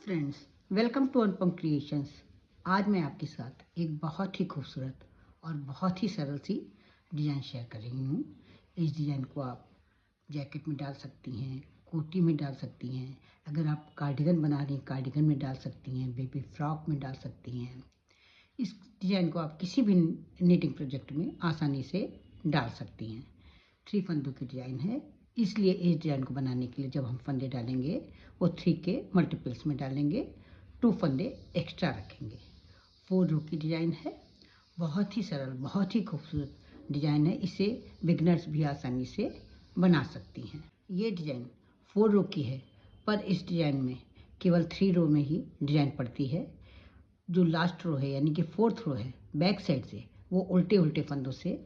Friends, welcome to Anupam creations. आज मैं आपके साथ एक बहुत ही खूबसूरत और बहुत ही सरल सी डिज़ाइन शेयर कर रही हूँ। इस डिज़ाइन को आप जैकेट में डाल सकती हैं, कोटी में डाल सकती हैं, अगर आप कार्डिगन बना रही हैं कार्डिगन में डाल सकती हैं, बेबी फ्रॉक में डाल सकती हैं। इस डिज़ाइन को आप किसी भी निटिंग प्रोजेक्ट में आसानी से डाल सकती हैं। 3 फंदों की डिज़ाइन है, इसलिए इस डिज़ाइन को बनाने के लिए जब हम फंदे डालेंगे वो 3 के मल्टीपल्स में डालेंगे, 2 फंदे एक्स्ट्रा रखेंगे। 4 रो की डिज़ाइन है, बहुत ही सरल, बहुत ही खूबसूरत डिज़ाइन है। इसे बिगनर्स भी आसानी से बना सकती हैं। ये डिज़ाइन 4 रो की है, पर इस डिज़ाइन में केवल 3 रो में ही डिज़ाइन पड़ती है। जो लास्ट रो है यानी कि 4th रो है बैक साइड से, वो उल्टे उल्टे फंदों से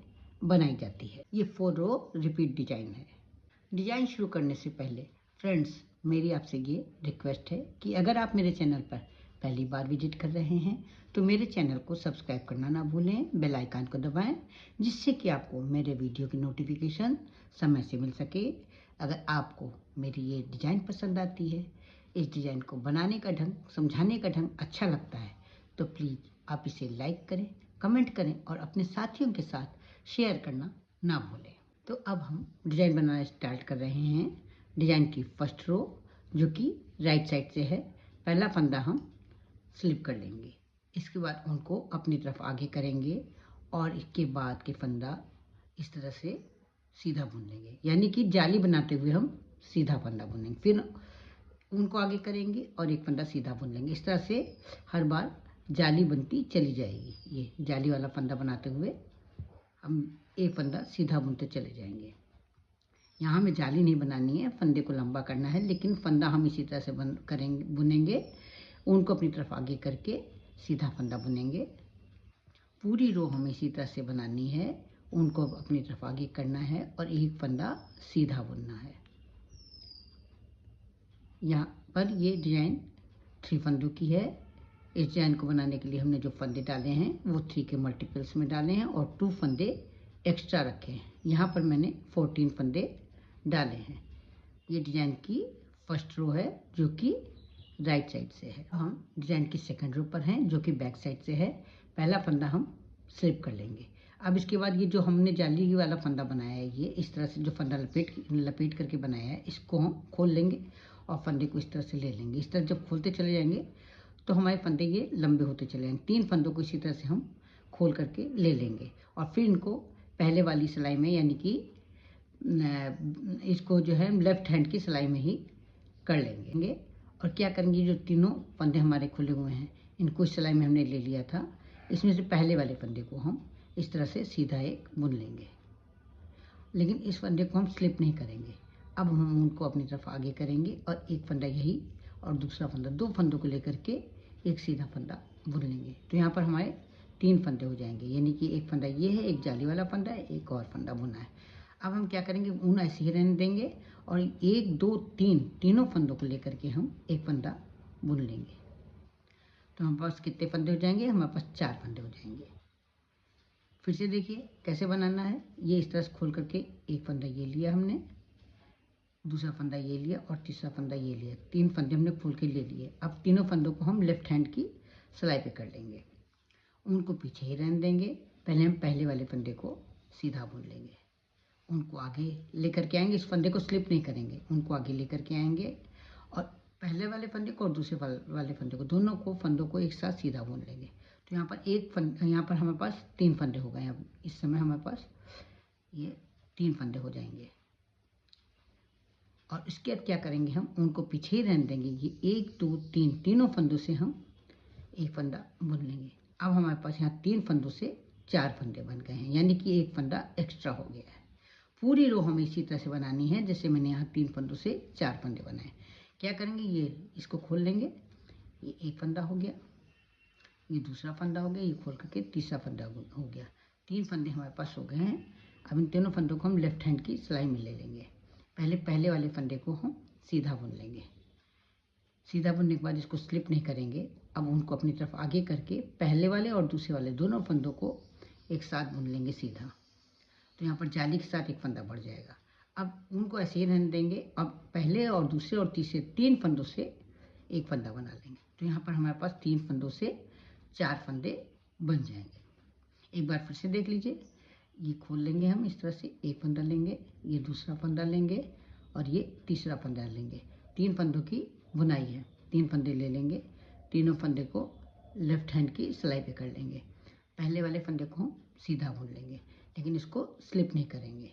बनाई जाती है। ये 4 रो रिपीट डिज़ाइन है। डिज़ाइन शुरू करने से पहले फ्रेंड्स, मेरी आपसे ये रिक्वेस्ट है कि अगर आप मेरे चैनल पर पहली बार विजिट कर रहे हैं तो मेरे चैनल को सब्सक्राइब करना ना भूलें, बेल आइकन को दबाएं, जिससे कि आपको मेरे वीडियो की नोटिफिकेशन समय से मिल सके। अगर आपको मेरी ये डिज़ाइन पसंद आती है, इस डिज़ाइन को बनाने का ढंग, समझाने का ढंग अच्छा लगता है, तो प्लीज़ आप इसे लाइक करें, कमेंट करें और अपने साथियों के साथ शेयर करना ना भूलें। तो अब हम डिज़ाइन बनाना स्टार्ट कर रहे हैं। डिज़ाइन की फर्स्ट रो जो कि राइट साइड से है, पहला फंदा हम स्लिप कर लेंगे। इसके बाद उनको अपनी तरफ आगे करेंगे और इसके बाद के फंदा इस तरह से सीधा बुन लेंगे, यानी कि जाली बनाते हुए हम सीधा फंदा बुनेंगे। फिर उनको आगे करेंगे और एक फंदा सीधा बुन लेंगे। इस तरह से हर बार जाली बनती चली जाएगी। ये जाली वाला फंदा बनाते हुए हम एक फंदा सीधा बुनते चले जाएंगे। यहाँ हमें जाली नहीं बनानी है, फंदे को लंबा करना है, लेकिन फंदा हम इसी तरह से बुनेंगे। उनको अपनी तरफ आगे करके सीधा फंदा बुनेंगे। पूरी रो हमें इसी तरह से बनानी है, उनको अपनी तरफ आगे करना है और एक फंदा सीधा बुनना है। यहाँ पर ये डिज़ाइन 3 फंदों की है। इस डिज़ाइन को बनाने के लिए हमने जो फंदे डाले हैं वो 3 के मल्टीपल्स में डाले हैं और 2 फंदे एक्स्ट्रा रखे हैं। यहाँ पर मैंने 14 फंदे डाले हैं। ये डिज़ाइन की फर्स्ट रो है जो कि राइट साइड से है। हम डिज़ाइन की सेकंड रो पर हैं जो कि बैक साइड से है। पहला फंदा हम स्लिप कर लेंगे। अब इसके बाद ये जो हमने जाली वाला फंदा बनाया है, ये इस तरह से जो फंदा लपेट करके बनाया है, इसको हम खोल लेंगे और फंदे को इस तरह से ले लेंगे। इस तरह जब खोलते चले जाएंगे तो हमारे फंदे ये लंबे होते चले जाएंगे। 3 फंदों को इसी तरह से हम खोल करके ले लेंगे और फिर इनको पहले वाली सिलाई में, यानी कि इसको जो है लेफ्ट हैंड की सिलाई में ही कर लेंगे। और क्या करेंगे, जो तीनों फंदे हमारे खुले हुए हैं इनको इस सिलाई में हमने ले लिया था, इसमें से पहले वाले फंदे को हम इस तरह से सीधा एक बुन लेंगे, लेकिन इस फंदे को हम स्लिप नहीं करेंगे। अब हम उनको अपनी तरफ आगे करेंगे और एक फंदा यही और दूसरा फंदा, 2 फंदों को लेकर के एक सीधा फंदा बुन लेंगे। तो यहाँ पर हमारे 3 फंदे हो जाएंगे, यानी कि एक फंदा ये है, एक जाली वाला फंदा है, एक और फंदा बुना है। अब हम क्या करेंगे, ऊन ऐसे ही रहने देंगे और 1 2 3 तीनों फंदों को लेकर के हम एक फंदा बुन लेंगे। तो हमारे पास कितने फंदे हो जाएंगे, हमारे पास 4 फंदे हो जाएंगे। फिर से देखिए कैसे बनाना है। ये इस तरह से खोल करके एक फंदा ये लिया हमने, दूसरा फंदा ये लिया और तीसरा फंदा ये लिया। 3 फंदे हमने खोल के ले लिए। अब तीनों फंदों को हम लेफ्ट हैंड की सिलाई पे कर लेंगे, उनको पीछे ही रहने देंगे। पहले हम पहले वाले फंदे को सीधा बुन लेंगे, उनको आगे लेकर के आएंगे। इस फंदे को स्लिप नहीं करेंगे, उनको आगे लेकर के आएंगे और पहले वाले फंदे को और दूसरे वाले फंदे को, दोनों को फंदों को एक साथ सीधा बुन लेंगे। तो यहाँ पर यहाँ पर हमारे पास 3 फंदे हो गए। अब इस समय हमारे पास ये 3 फंदे हो जाएंगे और इसके बाद क्या करेंगे, हम उनको पीछे ही रहने देंगे। ये 1 2 3 तीनों फंदों से हम एक फंदा बुन लेंगे। अब हमारे पास यहाँ 3 फंदों से 4 फंदे बन गए हैं, यानी कि एक फंदा एक्स्ट्रा हो गया है। पूरी रो हमें इसी तरह से बनानी है जैसे मैंने यहाँ 3 फंदों से 4 फंदे बनाए। क्या करेंगे, ये इसको खोल लेंगे, ये एक फंदा हो गया, ये दूसरा फंदा हो गया, ये खोल करके तीसरा फंदा हो गया। 3 फंदे हमारे पास हो गए हैं। अब इन तीनों फंदों को हम लेफ्ट हैंड की सिलाई में ले लेंगे। पहले वाले फंदे को हम सीधा बुन लेंगे। सीधा बुनने के बाद इसको स्लिप नहीं करेंगे। अब उनको अपनी तरफ आगे करके पहले वाले और दूसरे वाले दोनों फंदों को एक साथ बुन लेंगे सीधा। तो यहाँ पर जाली के साथ एक फंदा बढ़ जाएगा। अब उनको ऐसे ही रहने देंगे। अब पहले और दूसरे और तीसरे 3 फंदों से एक फंदा बना लेंगे। तो यहाँ पर हमारे पास 3 फंदों से 4 फंदे बन जाएंगे। एक बार फिर से देख लीजिए, ये खोल लेंगे हम इस तरह से, एक फंदा लेंगे, ये दूसरा फंदा लेंगे और ये तीसरा फंदा लेंगे। 3 फंदों की बुनाई है। 3 फंदे ले लेंगे, तीनों फंदे को लेफ्ट हैंड की सिलाई पे कर लेंगे। पहले वाले फंदे को हम सीधा बुन लेंगे, लेकिन इसको स्लिप नहीं करेंगे,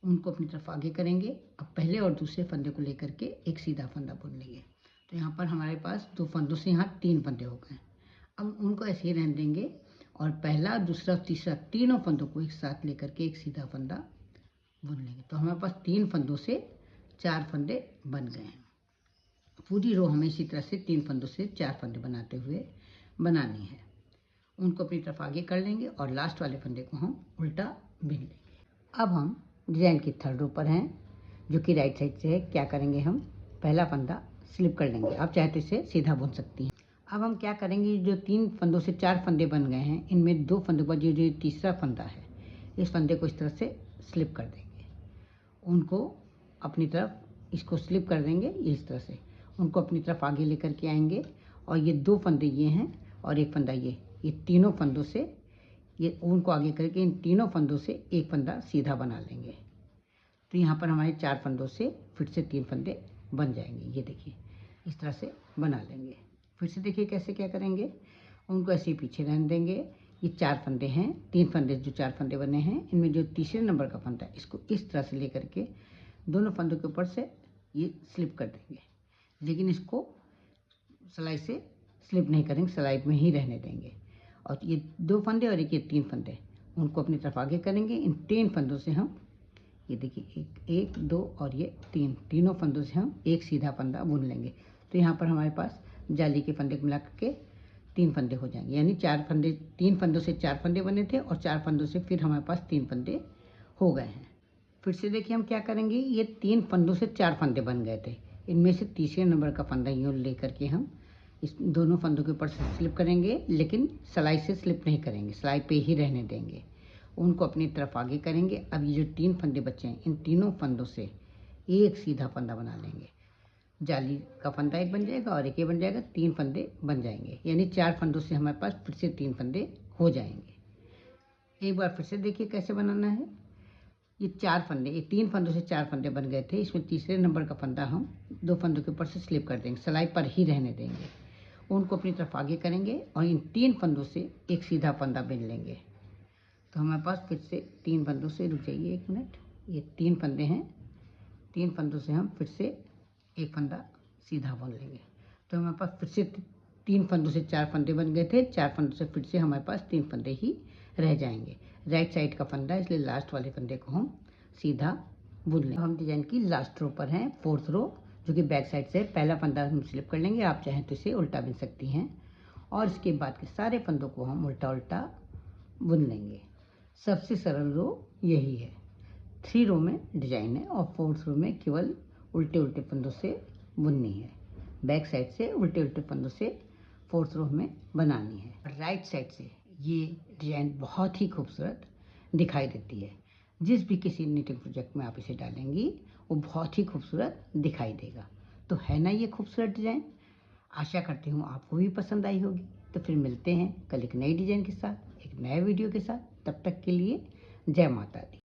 उनको अपनी तरफ आगे करेंगे। अब पहले और दूसरे फंदे को लेकर के एक सीधा फंदा बुन लेंगे। तो यहाँ पर हमारे पास 2 फंदों से यहाँ 3 फंदे हो गए। अब उनको ऐसे ही रहने देंगे और पहला, दूसरा, तीसरा तीनों फंदों को एक साथ लेकर के एक सीधा फंदा बुन लेंगे। तो हमारे पास 3 फंदों से 4 फंदे बन गए हैं। पूरी रो हमें इसी तरह से 3 फंदों से 4 फंदे बनाते हुए बनानी है। उनको अपनी तरफ आगे कर लेंगे और लास्ट वाले फंदे को हम उल्टा बिन लेंगे। अब हम डिजाइन की थर्ड रो पर हैं, जो कि राइट साइड से है। क्या करेंगे, हम पहला फंदा स्लिप कर लेंगे। आप चाहे तो इसे सीधा बुन सकती हैं। अब हम क्या करेंगे, जो 3 फंदों से 4 फंदे बन गए हैं, इनमें 2 फंदों पर जो तीसरा फंदा है, इस फंदे को इस तरह से स्लिप कर देंगे। उनको अपनी तरफ इसको स्लिप कर देंगे, इस तरह से उनको अपनी तरफ आगे लेकर के आएंगे। और ये 2 फंदे ये हैं और एक फंदा ये तीनों फंदों से ये उनको आगे करके इन तीनों फंदों से एक फंदा सीधा बना लेंगे। तो यहाँ पर हमारे 4 फंदों से फिर से 3 फंदे बन जाएंगे। ये देखिए, इस तरह से बना लेंगे। फिर से देखिए कैसे क्या करेंगे, उनको ऐसे ही पीछे रहने देंगे। ये 4 फंदे हैं, 3 फंदे, जो 4 फंदे बने हैं, इनमें जो तीसरे नंबर का फंदा है, इसको इस तरह से लेकर के दोनों फंदों के ऊपर से ये स्लिप कर देंगे। लेकिन इसको सिलाई से स्लिप नहीं करेंगे, सिलाई में ही रहने देंगे। और ये 2 फंदे और ये 3 फंदे, उनको अपनी तरफ आगे करेंगे। इन 3 फंदों से हम, ये देखिए, एक 2 और ये 3, तीनों फंदों से हम एक सीधा फंदा बुन लेंगे। तो यहाँ पर हमारे पास जाली के फंदे को मिला करके 3 फंदे हो जाएंगे। यानी 4 फंदे, 3 फंदों से 4 फंदे बने थे और 4 फंदों से फिर हमारे पास 3 फंदे हो गए हैं। फिर से देखिए हम क्या करेंगे, ये 3 फंदों से 4 फंदे बन गए थे। इनमें से तीसरे नंबर का फंदा यूँ लेकर के हम इस दोनों फंदों के ऊपर से स्लिप करेंगे, लेकिन सिलाई से स्लिप नहीं करेंगे, सिलाई पे ही रहने देंगे। उनको अपनी तरफ आगे करेंगे। अब ये जो 3 फंदे बचे हैं, इन तीनों फंदों से एक सीधा फंदा बना लेंगे। जाली का फंदा एक बन जाएगा और एक ये बन जाएगा, 3 फंदे बन जाएंगे। यानी 4 फंदों से हमारे पास फिर से 3 फंदे हो जाएंगे। एक बार फिर से देखिए कैसे बनाना है। ये 4 फंदे, ये 3 फंदों से 4 फंदे बन गए थे। इसमें तीसरे नंबर का फंदा हम 2 फंदों के ऊपर से स्लिप कर देंगे, सिलाई पर ही रहने देंगे। उनको अपनी तरफ आगे करेंगे और इन 3 फंदों से एक सीधा फंदा बिन लेंगे। तो हमारे पास फिर से 3 फंदों से, रुक जाइए 1 मिनट, ये 3 फंदे हैं, 3 फंदों से हम फिर से एक फंदा सीधा बुन लेंगे। तो हमारे पास फिर से 3 फंदों से 4 फंदे बन गए थे। 4 फंदों से फिर से हमारे पास 3 फंदे ही रह जाएंगे। राइट साइड का फंदा, इसलिए लास्ट वाले फंदे को हम सीधा बुन लेंगे। हम डिजाइन की लास्ट रो पर हैं, 4th रो, जो कि बैक साइड से। पहला फंदा हम स्लिप कर लेंगे, आप चाहें तो इसे उल्टा बुन सकती हैं। और इसके बाद के सारे फंदों को हम उल्टा उल्टा बुन लेंगे। सबसे सरल रो यही है। 3 रो में डिजाइन है और 4th रो में केवल उल्टे उल्टे फंदों से बुननी है। बैक साइड से उल्टे उल्टे फंदों से 4th रो में बनानी है। राइट साइड से ये डिजाइन बहुत ही खूबसूरत दिखाई देती है। जिस भी किसी निटिंग प्रोजेक्ट में आप इसे डालेंगी, वो बहुत ही खूबसूरत दिखाई देगा। तो है ना ये खूबसूरत डिजाइन। आशा करती हूँ आपको भी पसंद आई होगी। तो फिर मिलते हैं कल एक नई डिजाइन के साथ, एक नए वीडियो के साथ। तब तक के लिए जय माता दी।